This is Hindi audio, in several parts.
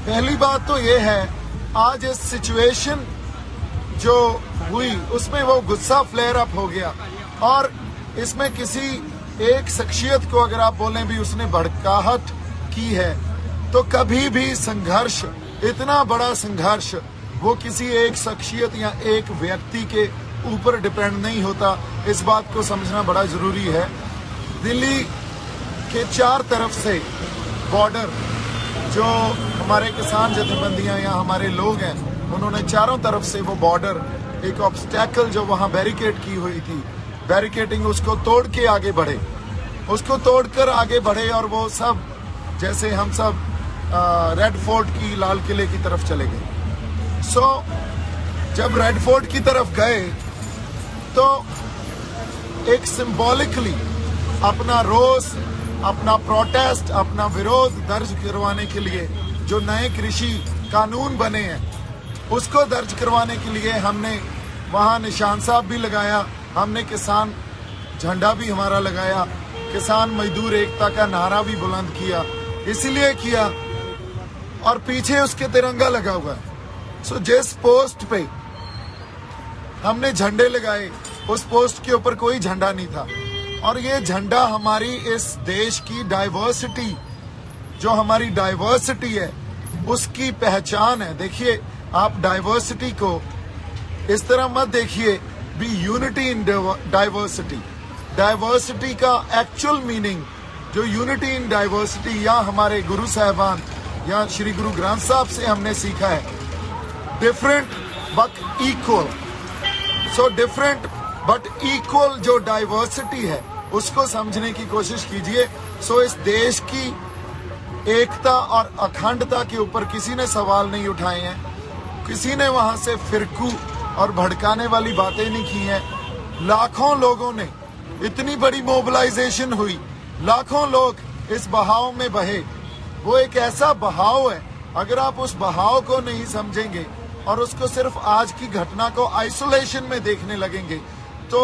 पहली बात तो ये है, आज इस सिचुएशन जो हुई उसमें वो गुस्सा फ्लेयर अप हो गया, और इसमें किसी एक शख्सियत को अगर आप बोलें भी उसने भड़काहट की है, तो कभी भी संघर्ष, इतना बड़ा संघर्ष, वो किसी एक शख्सियत या एक व्यक्ति के ऊपर डिपेंड नहीं होता। इस बात को समझना बड़ा जरूरी है। दिल्ली के चार तरफ से बॉर्डर, जो हमारे किसान जथेबंदियां या हमारे लोग हैं, उन्होंने चारों तरफ से वो बॉर्डर, एक ऑब्स्टैकल जो वहां बैरिकेड की हुई थी, बैरिकेडिंग, उसको तोड़ के आगे बढ़े, उसको तोड़कर आगे बढ़े, और वो सब जैसे हम सब रेड फोर्ट की, लाल किले की तरफ चले गए। जब रेड फोर्ट की तरफ गए तो एक सिंबॉलिकली अपना रोष, अपना प्रोटेस्ट, अपना विरोध दर्ज करवाने के लिए, जो नए कृषि कानून बने हैं उसको दर्ज करवाने के लिए हमने वहाँ निशान साहब भी लगाया, हमने किसान झंडा भी हमारा लगाया, किसान मजदूर एकता का नारा भी बुलंद किया, इसीलिए किया, और पीछे उसके तिरंगा लगा हुआ है। जिस पोस्ट पे हमने झंडे लगाए, उस पोस्ट के ऊपर कोई झंडा नहीं था, और ये झंडा हमारी इस देश की डाइवर्सिटी, जो हमारी डाइवर्सिटी है उसकी पहचान है। देखिए, आप डाइवर्सिटी को इस तरह मत देखिए भी यूनिटी इन डाइवर्सिटी। डाइवर्सिटी का एक्चुअल मीनिंग जो यूनिटी इन डाइवर्सिटी, या हमारे गुरु साहबान या श्री गुरु ग्रंथ साहब से हमने सीखा है, different but equal. Different but equal जो डाइवर्सिटी है उसको समझने की कोशिश कीजिए। इस देश की एकता और अखंडता के ऊपर किसी ने सवाल नहीं उठाए हैं, किसी ने वहां से फिरकू और भड़काने वाली बातें नहीं की हैं। लाखों लोगों ने, इतनी बड़ी मोबिलाइजेशन हुई, लाखों लोग इस बहाव में बहे। वो एक ऐसा बहाव है, अगर आप उस बहाव को नहीं समझेंगे और उसको सिर्फ आज की घटना को आइसोलेशन में देखने लगेंगे तो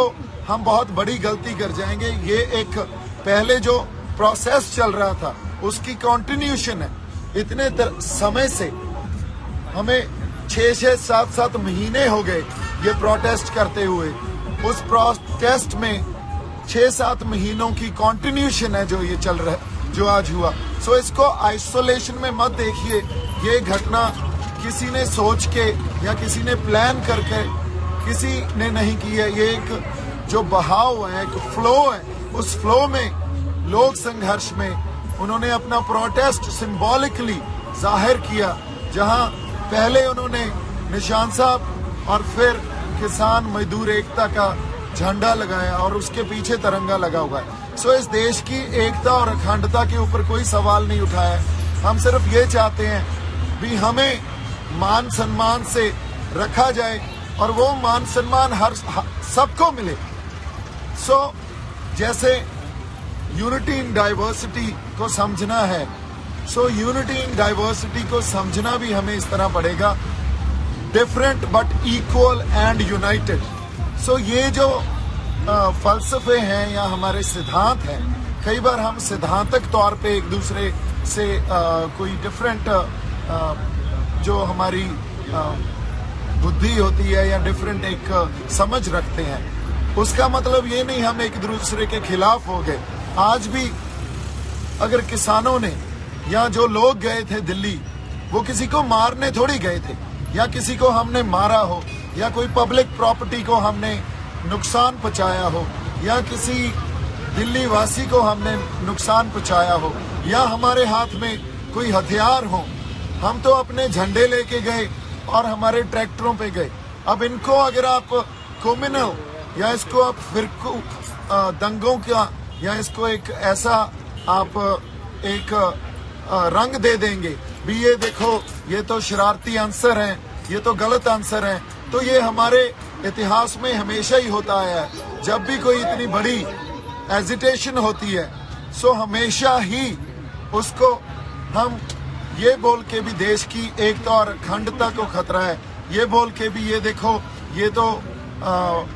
हम बहुत बड़ी गलती कर जाएंगे। ये एक पहले जो प्रोसेस चल रहा था उसकी कंटिन्यूशन है। इतने समय से हमें 6-6, 7-7 महीने हो गए ये प्रोटेस्ट करते हुए। उस प्रोटेस्ट में 6-7 महीनों की कंटिन्यूशन है जो ये चल रहा है, जो आज हुआ। इसको आइसोलेशन में मत देखिए। ये घटना किसी ने सोच के या किसी ने प्लान करके किसी ने नहीं की है। ये एक जो बहाव है, एक फ्लो है, उस फ्लो में लोग संघर्ष में उन्होंने अपना प्रोटेस्ट सिंबॉलिकली जाहिर किया। जहां पहले उन्होंने निशान साहब और फिर किसान मजदूर एकता का झंडा लगाया और उसके पीछे तिरंगा लगा हुआ है। इस देश की एकता और अखंडता के ऊपर कोई सवाल नहीं उठाया। हम सिर्फ ये चाहते हैं भी हमें मान सम्मान से रखा जाए और वो मान सम्मान हर सबको मिले। जैसे यूनिटी इन डाइवर्सिटी को समझना है, यूनिटी इन डाइवर्सिटी को समझना भी हमें इस तरह पड़ेगा, different but equal and United. ये जो फलसफे हैं या हमारे सिद्धांत हैं, कई बार हम सिद्धांतक तौर पे एक दूसरे से कोई डिफरेंट जो हमारी बुद्धि होती है या डिफरेंट एक समझ रखते हैं। उसका मतलब ये नहीं हम एक दूसरे के खिलाफ हो गए। आज भी अगर किसानों ने या जो लोग गए थे दिल्ली, वो किसी को मारने थोड़ी गए थे या किसी को हमने मारा हो या कोई पब्लिक प्रॉपर्टी को हमने नुकसान पहुंचाया हो या किसी दिल्ली वासी को हमने नुकसान पहुंचाया हो या हमारे हाथ में कोई हथियार हो। हम तो अपने झंडे लेके गए और हमारे ट्रैक्टरों पे गए। अब इनको अगर आप क्रिमिनल या इसको आप फिरकू दंगों का या इसको एक ऐसा आप एक रंग दे देंगे भी ये देखो ये तो शरारती आंसर हैं, ये तो गलत आंसर हैं, तो ये हमारे इतिहास में हमेशा ही होता आया है। जब भी कोई इतनी बड़ी एजिटेशन होती है हमेशा ही उसको हम ये बोल के भी देश की एकता और अखंडता को खतरा है, ये बोल के भी ये देखो ये तो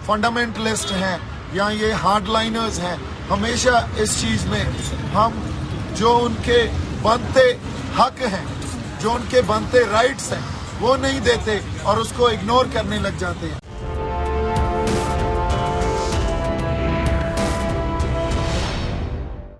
फंडामेंटलिस्ट हैं या ये हार्डलाइनर्स हैं। हमेशा इस चीज में हम जो उनके बनते हक हैं, जो उनके बनते राइट्स हैं वो नहीं देते और उसको इग्नोर करने लग जाते हैं।